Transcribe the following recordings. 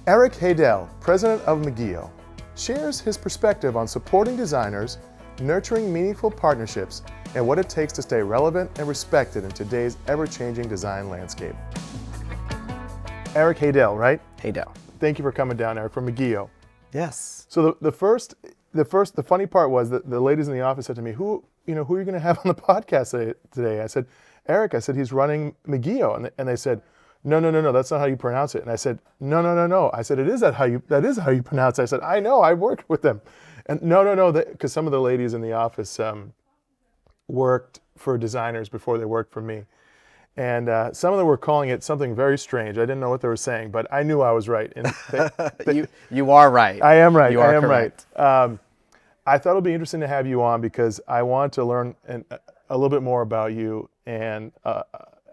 Eric Haydel, president of M-Geough, shares his perspective on supporting designers, nurturing meaningful partnerships, and what it takes to stay relevant and respected in today's ever-changing design landscape. Eric Haydel, right? Haydel. Thank you for coming down, Eric, from M-Geough. Yes. So the funny part was that the ladies in the office said to me, who are you going to have on the podcast today? I said, Eric. I said, he's running M-Geough, and they said, no, that's not how you pronounce it. And I said, no. I said, that is how you pronounce it. I said, I know, I worked with them. And no, because some of the ladies in the office worked for designers before they worked for me. And some of them were calling it something very strange. I didn't know what they were saying, but I knew I was right. And you are right. I am right. You are correct. Right. I thought it would be interesting to have you on because I want to learn a little bit more about you and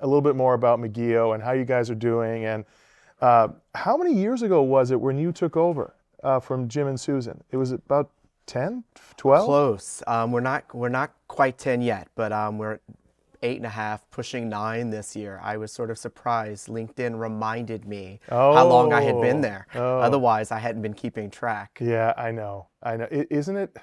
a little bit more about M-Geough and how you guys are doing. And how many years ago was it when you took over from Jim and Susan? It was about 10, 12? Close. We're not quite 10 yet, but we're 8.5, pushing 9 this year. I was sort of surprised. LinkedIn reminded me how long I had been there. Otherwise, I hadn't been keeping track. Yeah, I know. Isn't it?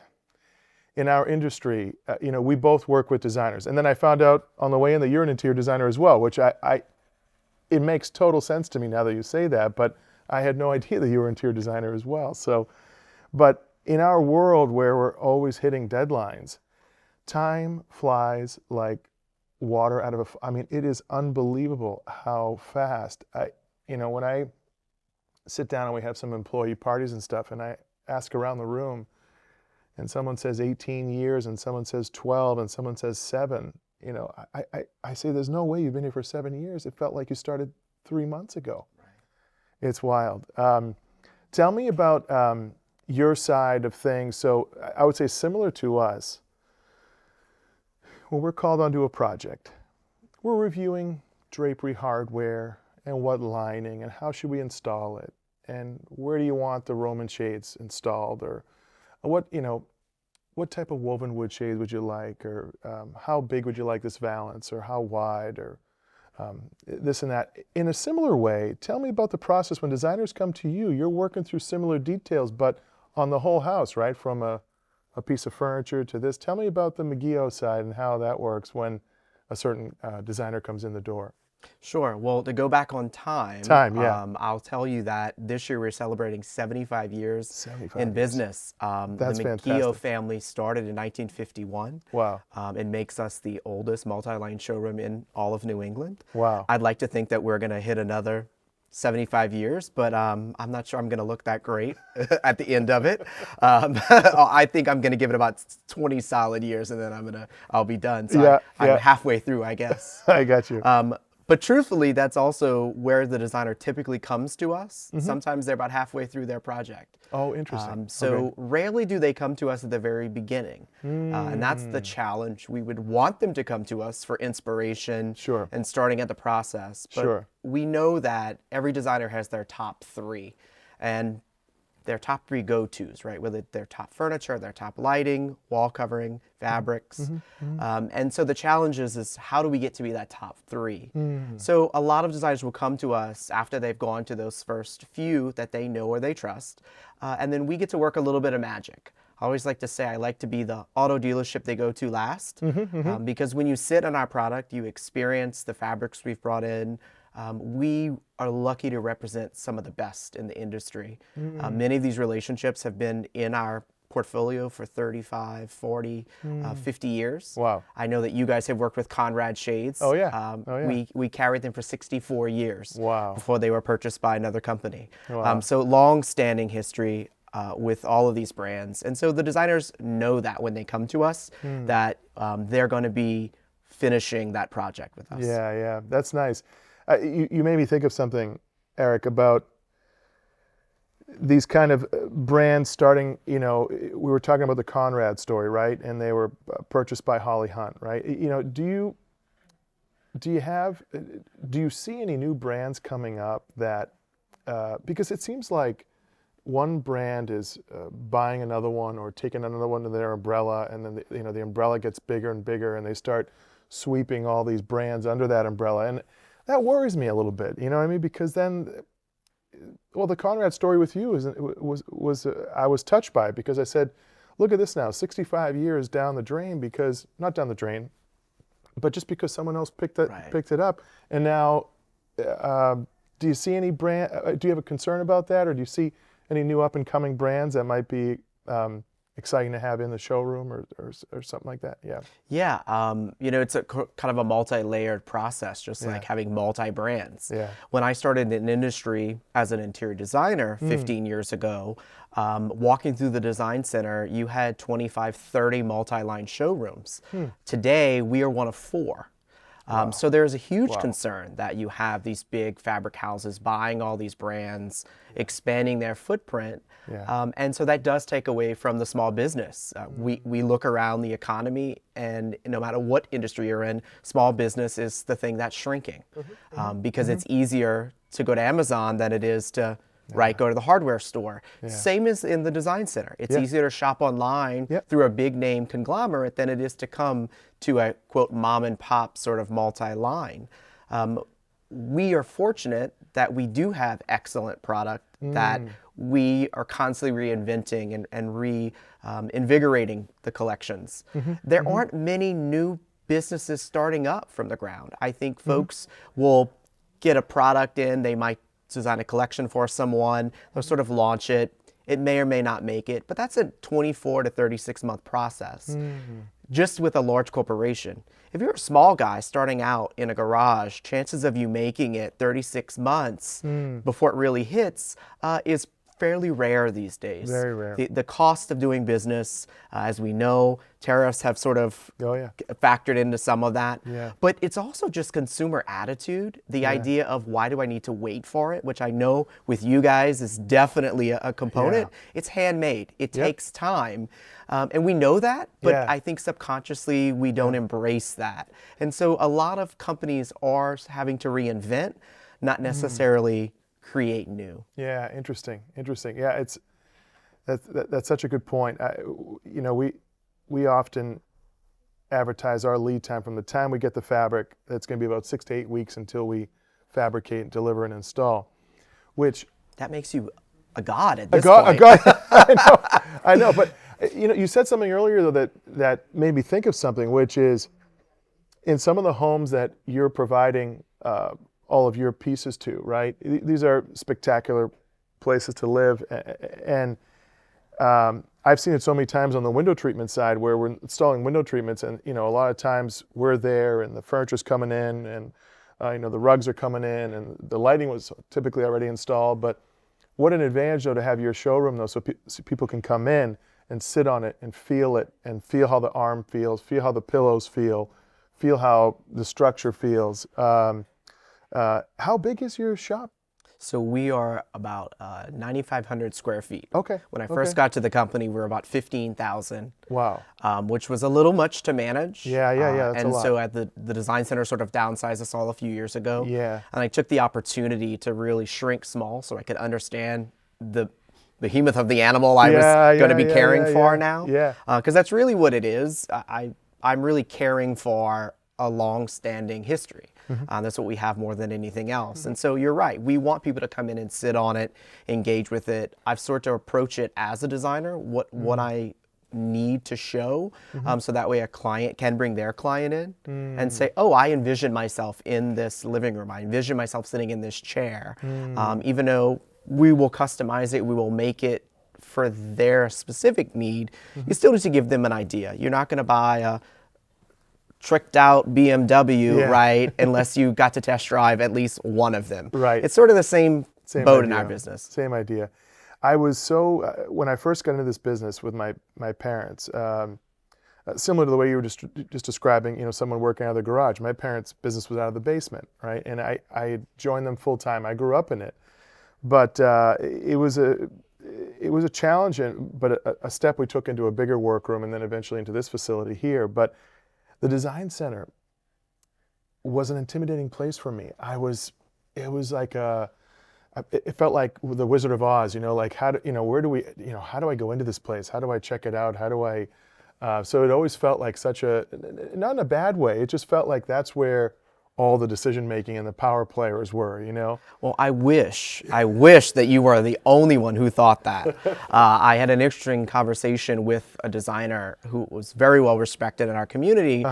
In our industry, we both work with designers. And then I found out on the way in that you're an interior designer as well, which it makes total sense to me now that you say that, but I had no idea that you were an interior designer as well. So, but in our world where we're always hitting deadlines, time flies like water out of it is unbelievable how fast when I sit down and we have some employee parties and stuff and I ask around the room and someone says 18 years and someone says 12 and someone says 7, I say there's no way you've been here for 7 years. It felt like you started 3 months ago. Right. It's wild. Tell me about your side of things. So I would say similar to us, when we're called onto a project, we're reviewing drapery hardware and what lining and how should we install it and where do you want the Roman shades installed or what type of woven wood shade would you like or how big would you like this valance or how wide or this and that. In a similar way, tell me about the process when designers come to you. You're working through similar details, but on the whole house, right? From a piece of furniture to this. Tell me about the M-Geough side and how that works when a certain designer comes in the door. Sure. Well, to go back on time, yeah. I'll tell you that this year we're celebrating 75 years in business. That's the fantastic. M-Geough family started in 1951. Wow. It makes us the oldest multi-line showroom in all of New England. Wow. I'd like to think that we're going to hit another 75 years, but I'm not sure I'm going to look that great at the end of it. I think I'm going to give it about 20 solid years, and then I'll be done. So I'm halfway through, I guess. I got you. But truthfully, that's also where the designer typically comes to us. Mm-hmm. Sometimes they're about halfway through their project. Oh, interesting. So rarely do they come to us at the very beginning. And that's the challenge. We would want them to come to us for inspiration and starting at the process. But we know that every designer has their top 3. And their top 3 go-tos, right? Whether their top furniture, their top lighting, wall covering, fabrics. And so the challenge is how do we get to be that top 3? So a lot of designers will come to us after they've gone to those first few that they know or they trust. And then we get to work a little bit of magic. I always like to say I like to be the auto dealership they go to last. Because when you sit on our product, you experience the fabrics we've brought in. We are lucky to represent some of the best in the industry. Many of these relationships have been in our portfolio for 35, 40, 50 years. Wow. I know that you guys have worked with Conrad Shades. Oh, yeah. We carried them for 64 years before they were purchased by another company. Wow. So long-standing history with all of these brands. And so the designers know that when they come to us, that they're going to be finishing that project with us. Yeah, that's nice. You made me think of something, Eric, about these kind of brands starting, we were talking about the Conrad story, right? And they were purchased by Holly Hunt, right? Do you see any new brands coming up that, because it seems like one brand is buying another one or taking another one to their umbrella, and then the umbrella gets bigger and bigger, and they start sweeping all these brands under that umbrella, and that worries me a little bit. You know what I mean? Because then well, the Conrad story with you was I was touched by it because I said, look at this now, 65 years down the drain not down the drain, but just because someone else picked it up. And now, do you see any brand, do you have a concern about that, or do you see any new up and coming brands that might be exciting to have in the showroom or something like that? Yeah. Yeah. It's a kind of a multi-layered process, just like having multi-brands. Yeah. When I started in industry as an interior designer 15 years ago, walking through the design center, you had 25, 30 multi-line showrooms. Today, we are one of 4. So there's a huge concern that you have these big fabric houses buying all these brands, expanding their footprint. And so that does take away from the small business. We look around the economy, and no matter what industry you're in, small business is the thing that's shrinking because it's easier to go to Amazon than it is to go to the hardware store. Same as in the design center. It's easier to shop online through a big name conglomerate than it is to come to a, quote, mom and pop sort of multi-line. We are fortunate that we do have excellent product that we are constantly reinventing and invigorating the collections. There aren't many new businesses starting up from the ground. I think folks will get a product in, they might design a collection for someone, they'll sort of launch it. It may or may not make it, but that's a 24 to 36 month process. Just with a large corporation. If you're a small guy starting out in a garage, chances of you making it 36 months before it really hits is fairly rare these days. Very rare. The cost of doing business, as we know, tariffs have sort of factored into some of that. But it's also just consumer attitude, the idea of why do I need to wait for it, which I know with you guys is definitely a component. It's handmade. It takes time. And we know that, but I think subconsciously we don't embrace that. And so a lot of companies are having to reinvent, not necessarily create new. Yeah, interesting. Yeah, that's such a good point. We often advertise our lead time from the time we get the fabric. That's going to be about 6 to 8 weeks until we fabricate, deliver, and install. Which that makes you a god at this point. A god. I know. But you said something earlier though that made me think of something, which is in some of the homes that you're providing all of your pieces to, right? These are spectacular places to live, and I've seen it so many times on the window treatment side where we're installing window treatments, and a lot of times we're there and the furniture's coming in, and the rugs are coming in, and the lighting was typically already installed. But what an advantage though to have your showroom though, so people can come in and sit on it and feel how the arm feels, feel how the pillows feel how the structure feels. How big is your shop? So we are about 9,500 square feet. Okay. When I first got to the company, we were about 15,000. Wow. Which was a little much to manage. Yeah. That's and a lot. so at the design center sort of downsized us all a few years ago. Yeah. And I took the opportunity to really shrink small so I could understand the behemoth of the animal I was going to be caring for now. Yeah. Because that's really what it is. I'm really caring for a long-standing history. That's what we have more than anything else. And so you're right. We want people to come in and sit on it, engage with it. I've sort of approached it as a designer, what I need to show, so that way a client can bring their client in and say, oh, I envision myself in this living room. I envision myself sitting in this chair. Even though we will customize it, we will make it for their specific need, you still need to give them an idea. You're not going to buy a tricked out BMW, right? Unless you got to test drive at least one of them. Right. It's sort of the same boat idea. In our business. Same idea. I was so, when I first got into this business with my parents, similar to the way you were just describing, someone working out of the garage. My parents' business was out of the basement, right? And I joined them full time. I grew up in it. But it was a challenge, but a step we took into a bigger workroom and then eventually into this facility here. But the design center was an intimidating place for me. It was like it felt like the Wizard of Oz, like how do I go into this place? How do I check it out? How do I, so it always felt like not in a bad way. It just felt like that's where all the decision making and the power players were, you know? Well, I wish that you were the only one who thought that. I had an interesting conversation with a designer who was very well respected in our community,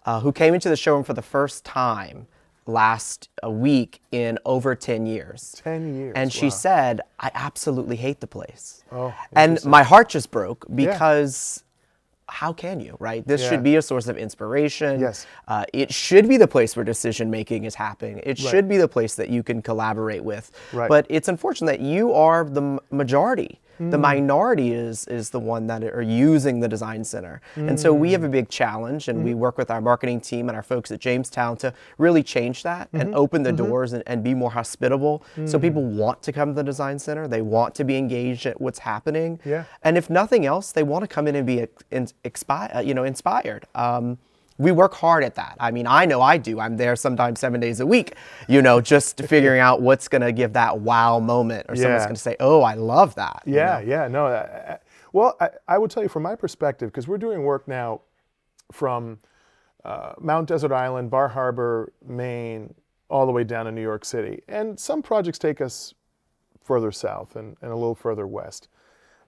who came into the showroom for the first time last week in over 10 years. 10 years. And she said, I absolutely hate the place. Oh, and my heart just broke because how can you, right? This should be a source of inspiration. Yes. It should be the place where decision making is happening. It should be the place that you can collaborate with. Right. But it's unfortunate that you are the majority. The minority is the one that are using the design center. And so we have a big challenge, and we work with our marketing team and our folks at Jamestown to really change that and open the doors and be more hospitable. So people want to come to the design center. They want to be engaged at what's happening. Yeah. And if nothing else, they want to come in and be inspired. We work hard at that. I mean, I know I do. I'm there sometimes 7 days a week, just figuring out what's going to give that wow moment, or someone's going to say, oh, I love that. No. Well, I will tell you from my perspective, because we're doing work now from Mount Desert Island, Bar Harbor, Maine, all the way down to New York City. And some projects take us further south and a little further west.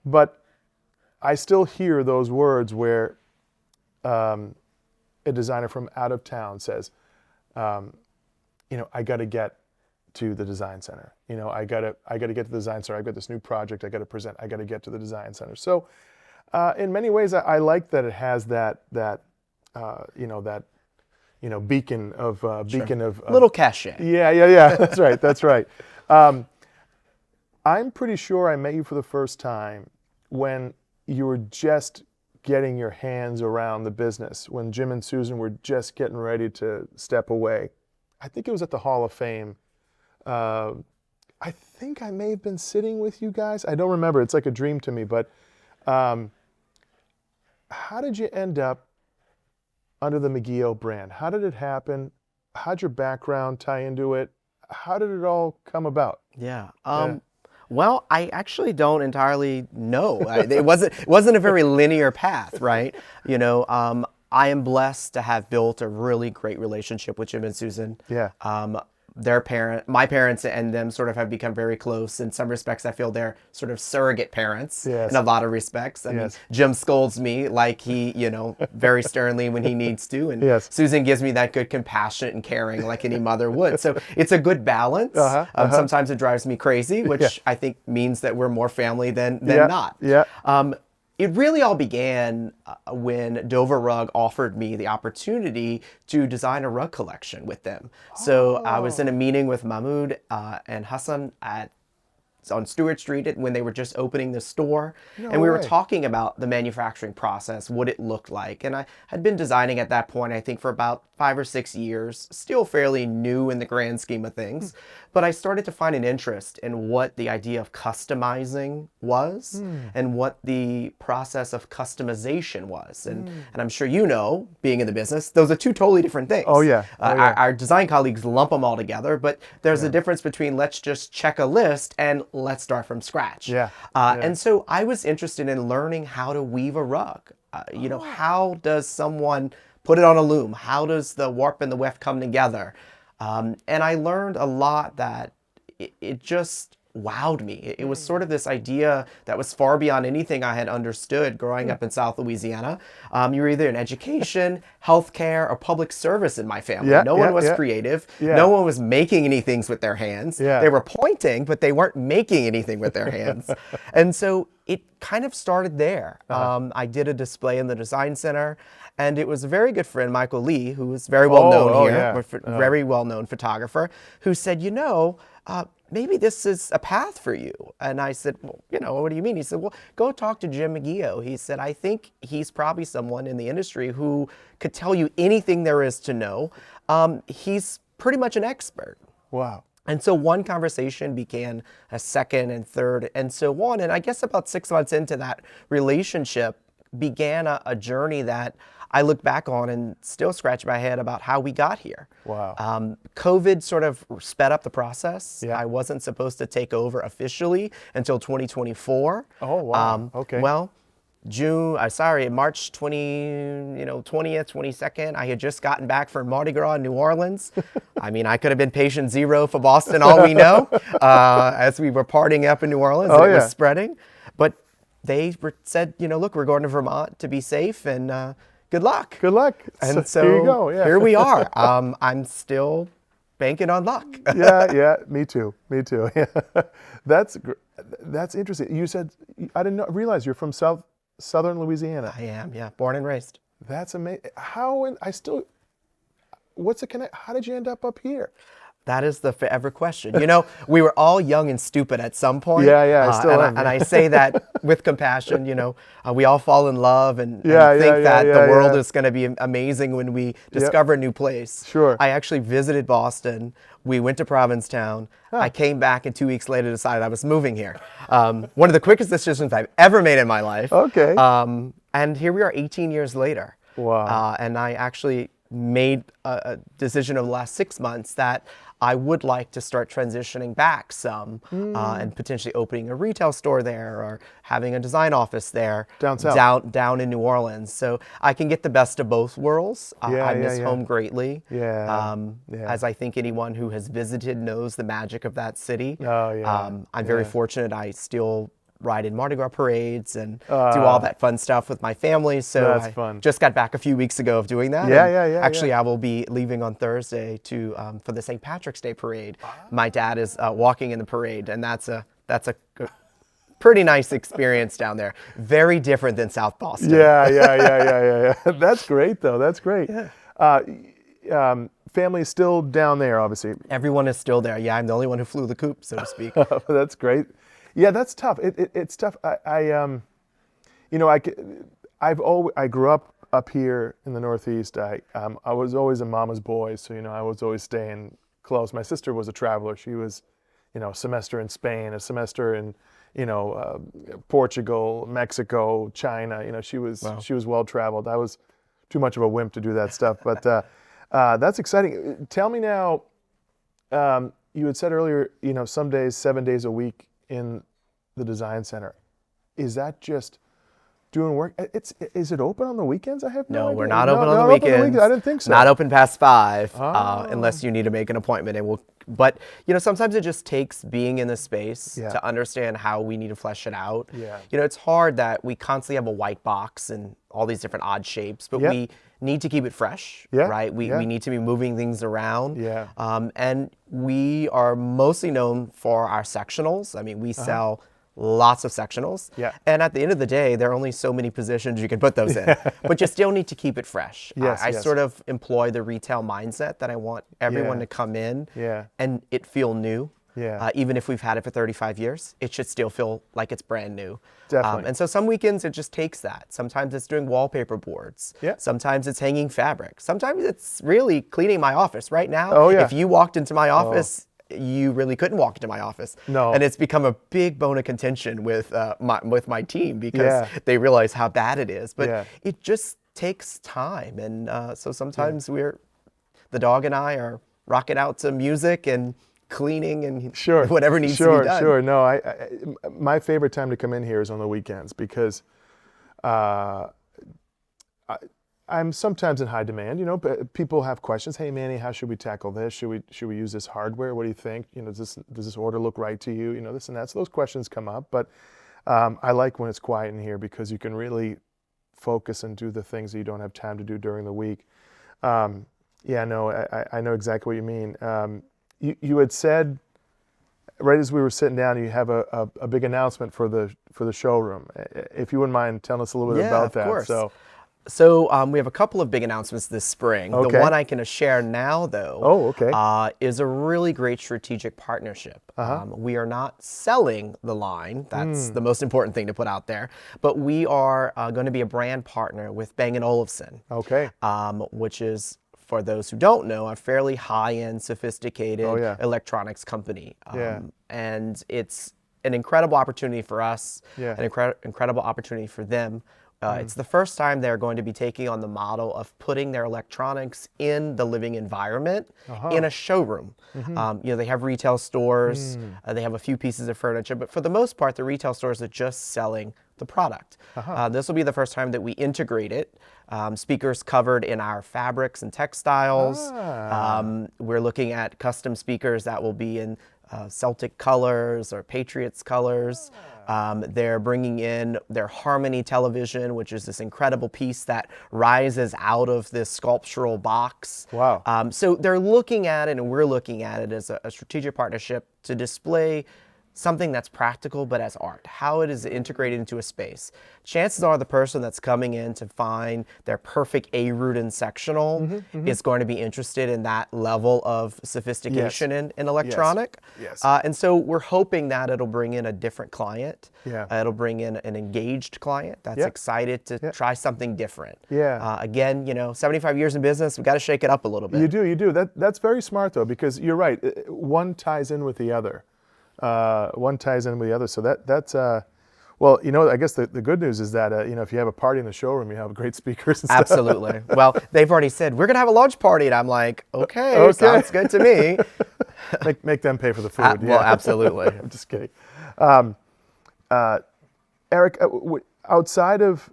But I still hear those words where a designer from out of town says, I got to get to the design center. I got to get to the design center. I've got this new project I got to present. I got to get to the design center. So, in many ways, I like that it has that beacon of little cachet. Yeah. That's right. I'm pretty sure I met you for the first time when you were just getting your hands around the business, when Jim and Susan were just getting ready to step away. I think it was at the Hall of Fame. I think I may have been sitting with you guys. I don't remember. It's like a dream to me. But how did you end up under the M-Geough brand? How did it happen? How'd your background tie into it? How did it all come about? Yeah. Well, I actually don't entirely know. It wasn't a very linear path, right? I am blessed to have built a really great relationship with Jim and Susan. Yeah. My parents and them sort of have become very close. In some respects, I feel they're sort of surrogate parents in a lot of respects. I mean, Jim scolds me like he, very sternly when he needs to. And Susan gives me that good compassionate and caring like any mother would. So it's a good balance. Sometimes it drives me crazy, which I think means that we're more family than not. Yeah. It really all began when Dover Rug offered me the opportunity to design a rug collection with them. So I was in a meeting with Mahmoud and Hassan on Stewart Street when they were just opening the store. And we were talking about the manufacturing process, what it looked like. And I had been designing at that point, I think, for about 5 or 6 years, still fairly new in the grand scheme of things. But I started to find an interest in what the idea of customizing was and what the process of customization was. And I'm sure being in the business, those are two totally different things. Our design colleagues lump them all together, but there's a difference between let's just check a list and let's start from scratch. And so I was interested in learning how to weave a rug. How does someone put it on a loom? How does the warp and the weft come together? And I learned a lot that it just wowed me. It was sort of this idea that was far beyond anything I had understood growing up in South Louisiana. You were either in education, healthcare, or public service in my family. No one was creative. No one was making any things with their hands. They were pointing, but they weren't making anything with their hands. And so it kind of started there. I did a display in the design center, and it was a very good friend, Michael Lee, who was very well known here, very well known photographer, who said, maybe this is a path for you. And I said, well, what do you mean? He said, well, go talk to Jim M-Geough. He said, I think he's probably someone in the industry who could tell you anything there is to know. He's pretty much an expert. Wow. And so one conversation began a second and third and so on. And I guess about 6 months into that relationship began a journey that I look back on and still scratch my head about how we got here. Wow. COVID sort of sped up the process. I wasn't supposed to take over officially until 2024. Oh, wow. Okay. Well, March 20th, 22nd, I had just gotten back from Mardi Gras in New Orleans. I mean, I could have been patient zero for Boston, all we know, as we were partying up in New Orleans and it was spreading. But they said, look, we're going to Vermont to be safe and good luck. Good luck. And so here you go. Yeah. Here we are. I'm still banking on luck. yeah, me too. Yeah. That's interesting. You said, I didn't realize you're from Southern Louisiana. I am, yeah, born and raised. That's amazing. What's the connect? How did you end up here? That is the forever question. We were all young and stupid at some point. Yeah, I still am. And I say that with compassion. We all fall in love and think that the world is going to be amazing when we discover a new place. Sure. I actually visited Boston. We went to Provincetown. I came back and 2 weeks later decided I was moving here. One of the quickest decisions I've ever made in my life. Okay. And here we are 18 years later. Wow. And I actually made a decision over the last 6 months that I would like to start transitioning back some and potentially opening a retail store there or having a design office there down south, down in New Orleans. So I can get the best of both worlds. I miss home greatly. As I think anyone who has visited knows the magic of that city. I'm very fortunate. I still ride in Mardi Gras parades and do all that fun stuff with my family. So I just got back a few weeks ago of doing that. Actually, I will be leaving on Thursday for the St. Patrick's Day parade. My dad is walking in the parade, and that's a pretty nice experience down there. Very different than South Boston. Yeah. That's great, though. That's great. Family is still down there, obviously. Everyone is still there. Yeah, I'm the only one who flew the coop, so to speak. That's great. Yeah, that's tough. It's tough. I grew up here in the Northeast. I was always a mama's boy, so I was always staying close. My sister was a traveler. She was, a semester in Spain, a semester in, Portugal, Mexico, China. She was well traveled. I was too much of a wimp to do that stuff, but that's exciting. Tell me now. You had said earlier, some days 7 days a week in the design center. Is that just doing work? Is it open on the weekends? I have no idea. We're not open on the weekends. I didn't think so. Not open past 5 unless you need to make an appointment. But sometimes it just takes being in the space to understand how we need to flesh it out. It's hard that we constantly have a white box and all these different odd shapes, but we need to keep it fresh, right? We need to be moving things around. And we are mostly known for our sectionals. I mean, we sell lots of sectionals. And at the end of the day, there are only so many positions you can put those in. But you still need to keep it fresh. I sort of employ the retail mindset that I want everyone to come in and it feel new. Even if we've had it for 35 years, it should still feel like it's brand new. Definitely. And so some weekends it just takes that. Sometimes it's doing wallpaper boards. Sometimes it's hanging fabric. Sometimes it's really cleaning my office. Right now, if you walked into my office, you really couldn't walk into my office. And it's become a big bone of contention with my team because they realize how bad it is. But it just takes time. And so sometimes the dog and I are rocking out to music and cleaning and whatever needs to be done. No, my favorite time to come in here is on the weekends because I'm sometimes in high demand. People have questions. Hey, Manny, how should we tackle this? Should we use this hardware? What do you think? Does this order look right to you? This and that. So those questions come up. But I like when it's quiet in here because you can really focus and do the things that you don't have time to do during the week. I know exactly what you mean. You had said right as we were sitting down, you have a big announcement for the showroom. If you wouldn't mind telling us a little bit about that. Of course. So we have a couple of big announcements this spring. The one I can share now, though, is a really great strategic partnership. We are not selling the line. That's the most important thing to put out there. But we are going to be a brand partner with Bang Olufsen, which is, for those who don't know, a fairly high-end, sophisticated electronics company. And it's an incredible opportunity for us, an incredible opportunity for them. It's the first time they're going to be taking on the model of putting their electronics in the living environment in a showroom. They have retail stores, they have a few pieces of furniture, but for the most part, the retail stores are just selling the product. This will be the first time that we integrate it. Speakers covered in our fabrics and textiles. We're looking at custom speakers that will be in Celtic colors or Patriots colors. They're bringing in their Harmony television, which is this incredible piece that rises out of this sculptural box. Wow. So they're looking at it, and we're looking at it as a strategic partnership to display something that's practical but as art, how it is integrated into a space. Chances are the person that's coming in to find their perfect A-Rudin sectional is going to be interested in that level of sophistication in electronic. And so we're hoping that it'll bring in a different client. It'll bring in an engaged client that's excited to try something different. Again, 75 years in business, we've got to shake it up a little bit. You do. That's very smart, though, because you're right. One ties in with the other. One ties in with the other. So that's well, I guess the good news is that if you have a party in the showroom, you have great speakers and stuff. Absolutely. Well, they've already said we're gonna have a launch party, and I'm like, okay. Sounds good to me. make them pay for the food. Well, absolutely. I'm just kidding. Eric, outside of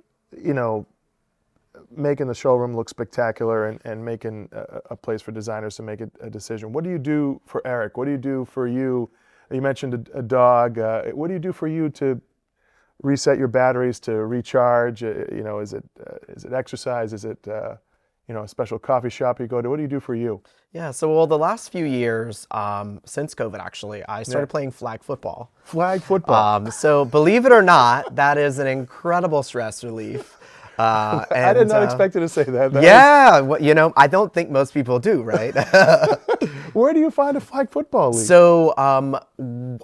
making the showroom look spectacular and making a place for designers to make a decision, what do you do for Eric? What do you do for you? You mentioned a dog. What do you do for you to reset your batteries, to recharge? Is it exercise? Is it a special coffee shop you go to? What do you do for you? Yeah, so the last few years, since COVID actually, I started playing flag football. Flag football. So believe it or not, that is an incredible stress relief. I did not expect you to say that. I don't think most people do, right? Where do you find a flag football league? So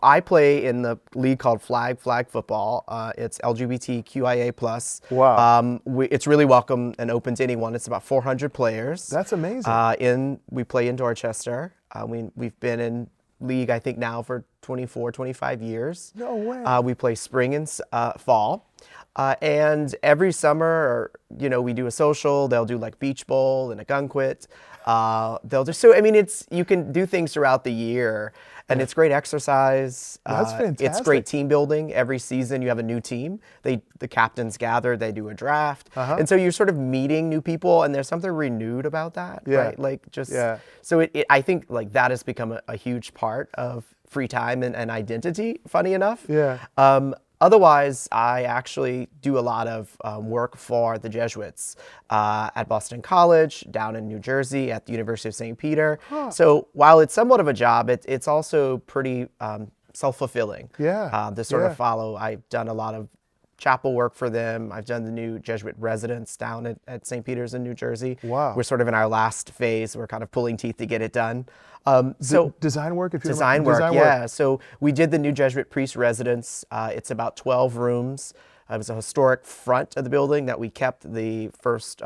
I play in the league called Flag Football. It's LGBTQIA+. Wow. It's really welcome and open to anyone. It's about 400 players. That's amazing. We play in Dorchester. We've been in league, I think, now for 24, 25 years. No way. We play spring and fall. And every summer, we do a social. They'll do like beach bowl and a gun quit. You can do things throughout the year, and it's great exercise. That's fantastic. It's great team building. Every season you have a new team. The captains gather, they do a draft. And so you're sort of meeting new people, and there's something renewed about that, right? So I think like that has become a huge part of free time and identity, funny enough. Otherwise, I actually do a lot of work for the Jesuits at Boston College, down in New Jersey, at the University of St. Peter. So while it's somewhat of a job, it's also pretty self-fulfilling. To sort of follow. I've done a lot of chapel work for them. I've done the new Jesuit residence down at St. Peter's in New Jersey. Wow. We're sort of in our last phase. We're kind of pulling teeth to get it done. Design work, design work. So we did the new Jesuit priest residence. It's about 12 rooms. It was a historic front of the building that we kept the first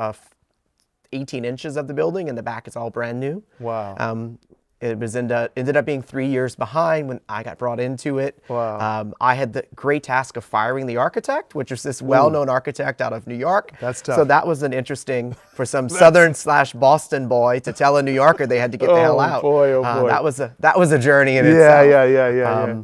18 inches of the building, and the back is all brand new. Wow. It was ended up being 3 years behind when I got brought into it. Wow. I had the great task of firing the architect, which was this well-known architect out of New York. That's tough. So that was an interesting for some Southern/Boston boy to tell a New Yorker they had to get the hell out. Oh boy. That was a journey in itself. Yeah.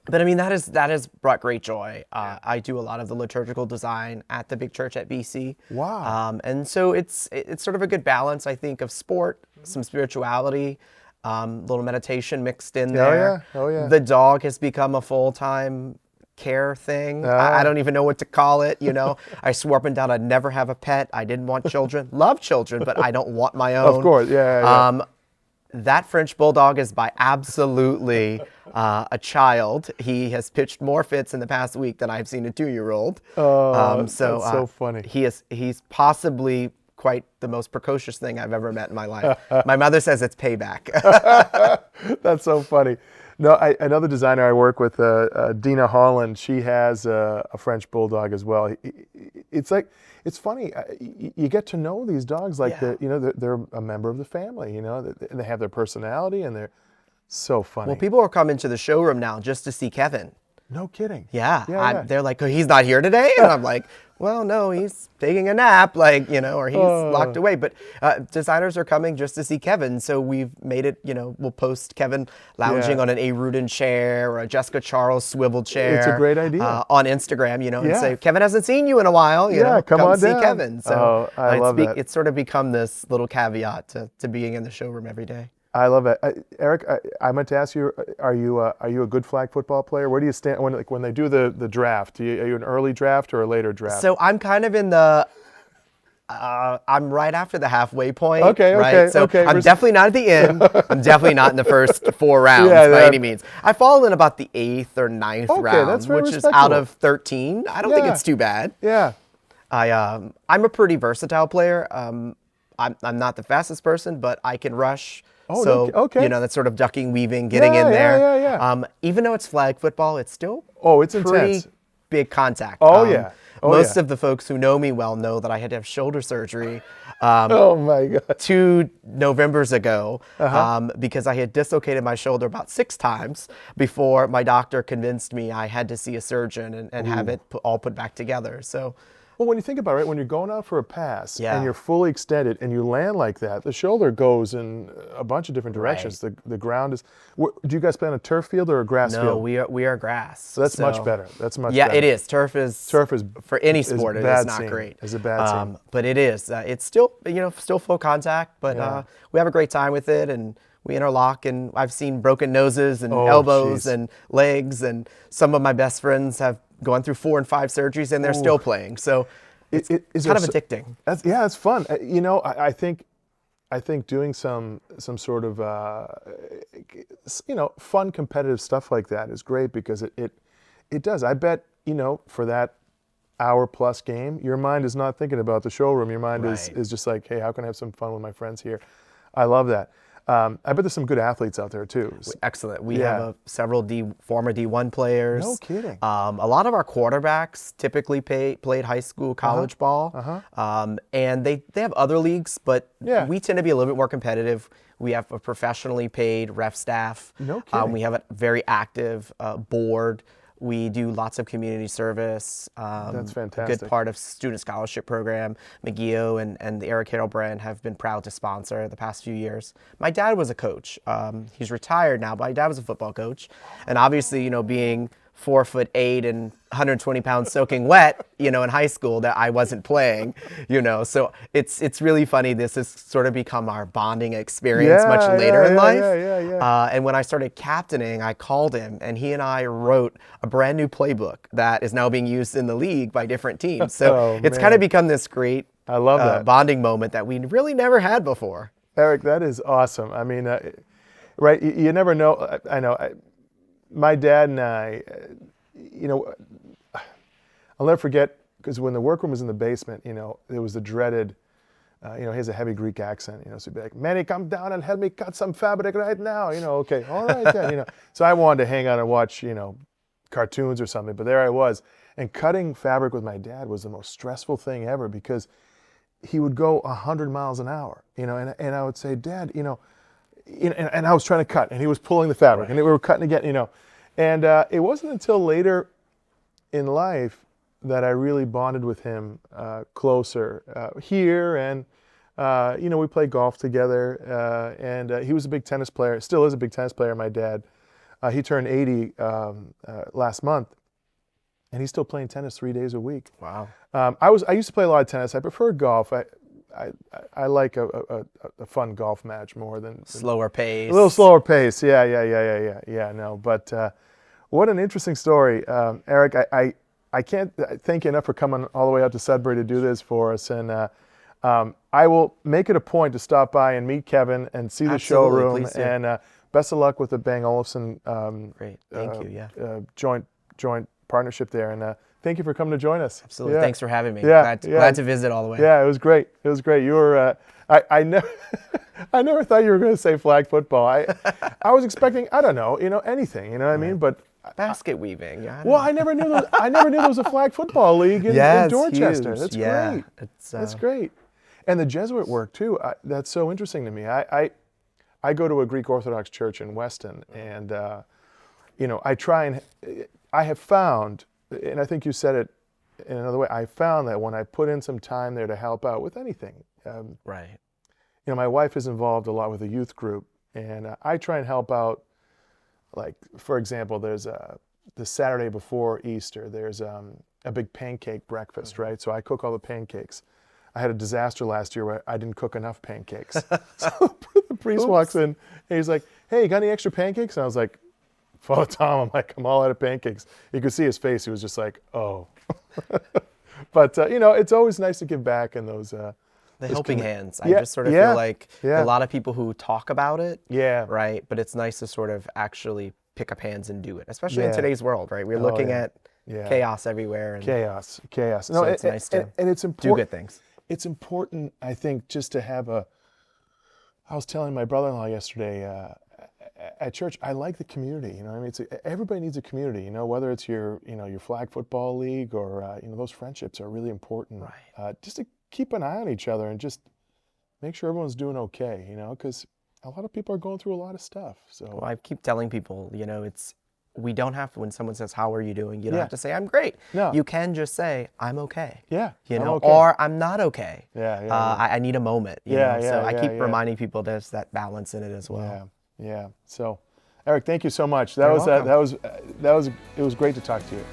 But that has brought great joy. I do a lot of the liturgical design at the big church at BC. Wow. And so it's sort of a good balance, I think, of sport, some spirituality. Little meditation mixed in there. Oh yeah. The dog has become a full-time care thing. I don't even know what to call it. I swore up and down I'd never have a pet. I didn't want children. Love children, but I don't want my own. Of course, yeah. That French bulldog is by absolutely a child. He has pitched more fits in the past week than I've seen a 2-year-old. That's so funny. He's possibly quite the most precocious thing I've ever met in my life. My mother says it's payback. That's so funny. No, another designer I work with, Dina Holland, she has a French bulldog as well. It's funny. You get to know these dogs like they're a member of the family. And they have their personality, and they're so funny. Well, people are coming to the showroom now just to see Kevin. No kidding. Yeah. They're like, oh, he's not here today? And I'm like, well, no, he's taking a nap, like, or he's locked away. But designers are coming just to see Kevin. So we've made it, we'll post Kevin lounging on an A. Rudin chair or a Jessica Charles swivel chair. It's a great idea. On Instagram, and say, Kevin hasn't seen you in a while, come on see down. Kevin. So I love that. It's sort of become this little caveat to being in the showroom every day. I love it, Eric. I meant to ask you: are you a good flag football player? Where do you stand when they do the draft? Are you an early draft or a later draft? So I'm kind of in the. I'm right after the halfway point. Okay. I'm definitely not at the end. I'm definitely not in the first 4 rounds by any means. I fall in about the 8th or 9th round, that's very which is respectable. out of 13. I don't think it's too bad. Yeah. I'm a pretty versatile player. I'm not the fastest person, but I can rush. That's sort of ducking, weaving, getting in there. Yeah. Even though it's flag football, it's still it's pretty intense. Big contact. Most of the folks who know me well know that I had to have shoulder surgery. Oh my God. 2 Novembers ago, because I had dislocated my shoulder about 6 times before my doctor convinced me I had to see a surgeon and have it all put back together. So. Well, when you think about it, when you're going out for a pass and you're fully extended and you land like that, the shoulder goes in a bunch of different directions. Right. The ground is. Do you guys play on a turf field or a grass field? No, we are grass. So that's much better. That's much better. Yeah, it is. Turf is for any is sport. It bad is not scene. great. It's a bad scene. But it is. It's still still full contact. But we have a great time with it, and we interlock. And I've seen broken noses and elbows and legs, and some of my best friends have gone through 4 and 5 surgeries, and they're still playing. So. It's kind of addicting. It's fun. I think doing some sort of fun competitive stuff like that is great because it does. I bet for that hour-plus game, your mind is not thinking about the showroom. Your mind is just like, hey, how can I have some fun with my friends here? I love that. I bet there's some good athletes out there too. Excellent. We have several former D1 players. No kidding. A lot of our quarterbacks typically played high school, college ball, and they have other leagues, but we tend to be a little bit more competitive. We have a professionally paid ref staff. No kidding. We have a very active board. We do lots of community service. That's fantastic. A good part of student scholarship program. M-Geough and the Eric Haydel brand have been proud to sponsor the past few years. My dad was a coach. He's retired now, but my dad was a football coach. And obviously, being 4'8" and 120 pounds soaking wet, in high school that I wasn't playing, So it's really funny. This has sort of become our bonding experience much later in life. And when I started captaining, I called him and he and I wrote a brand new playbook that is now being used in the league by different teams. So it's kind of become this great I love that. Bonding moment that we really never had before. Eric, that is awesome. I mean, right, you never know. I know. My dad and I, I'll never forget, because when the workroom was in the basement, there was the dreaded, he has a heavy Greek accent, so he'd be like, Manny, come down and help me cut some fabric right now, okay, all right then, So I wanted to hang out and watch, cartoons or something, but there I was. And cutting fabric with my dad was the most stressful thing ever because he would go 100 miles an hour, and I would say, Dad, and I was trying to cut, and he was pulling the fabric, and we were cutting again, And it wasn't until later in life that I really bonded with him closer here, and we played golf together, and he was a big tennis player, still is a big tennis player, my dad. He turned 80 last month, and he's still playing tennis 3 days a week. Wow. I used to play a lot of tennis. I prefer golf. I like a fun golf match more than slower pace. A little slower pace. Yeah. No, but what an interesting story, Eric. I can't thank you enough for coming all the way out to Sudbury to do this for us. And I will make it a point to stop by and meet Kevin and see the showroom. And best of luck with the Bang Olufsen. Great. Thank you. Yeah. Joint partnership there. And thank you for coming to join us. Absolutely. Yeah. Thanks for having me. Yeah, glad to visit all the way. Yeah, it was great. It was great. You were, I never, I never thought you were going to say flag football. I was expecting, I don't know, anything, what I mean? But basket weaving. Yeah. I never knew there was a flag football league in Dorchester. Huge. That's great. That's great. And the Jesuit work too. That's so interesting to me. I go to a Greek Orthodox church in Weston, and I try and I have found, and I think you said it in another way, I found that when I put in some time there to help out with anything, right. You know, my wife is involved a lot with a youth group, and I try and help out. Like, for example, there's the Saturday before Easter, there's a big pancake breakfast, right? So I cook all the pancakes. I had a disaster last year where I didn't cook enough pancakes. So the priest walks in, and he's like, "Hey, you got any extra pancakes?" And I was like, "Father Tom," I'm like, "I'm all out of pancakes." You could see his face. He was just like, "Oh." But, you know, it's always nice to give back in those... the helping hands. I Yeah, just sort of yeah, feel like yeah. a lot of people who talk about it, Yeah. right? But it's nice to sort of actually pick up hands and do it, especially in Yeah. today's world, right? We're looking yeah. at Yeah. chaos everywhere. And Chaos. No, so it's nice to and it's do important. good things. It's important, I think, just to have a... I was telling my brother-in-law yesterday at church, I like the community. You know, I mean, everybody needs a community. You know, whether it's your flag football league or you know, those friendships are really important. Right. Just to keep an eye on each other and just make sure everyone's doing okay. You know, because a lot of people are going through a lot of stuff. So Well, I keep telling people, you know, we don't have to, when someone says, "How are you doing?" You don't have to say, "I'm great." No. You can just say, "I'm okay." Yeah. You I'm know, okay. or "I'm not okay." Yeah. I need a moment. You Yeah, know? yeah, So I yeah, keep yeah. reminding people there's that balance in it as well. Yeah. So, Eric, thank you so much. That You're was welcome. it was great to talk to you.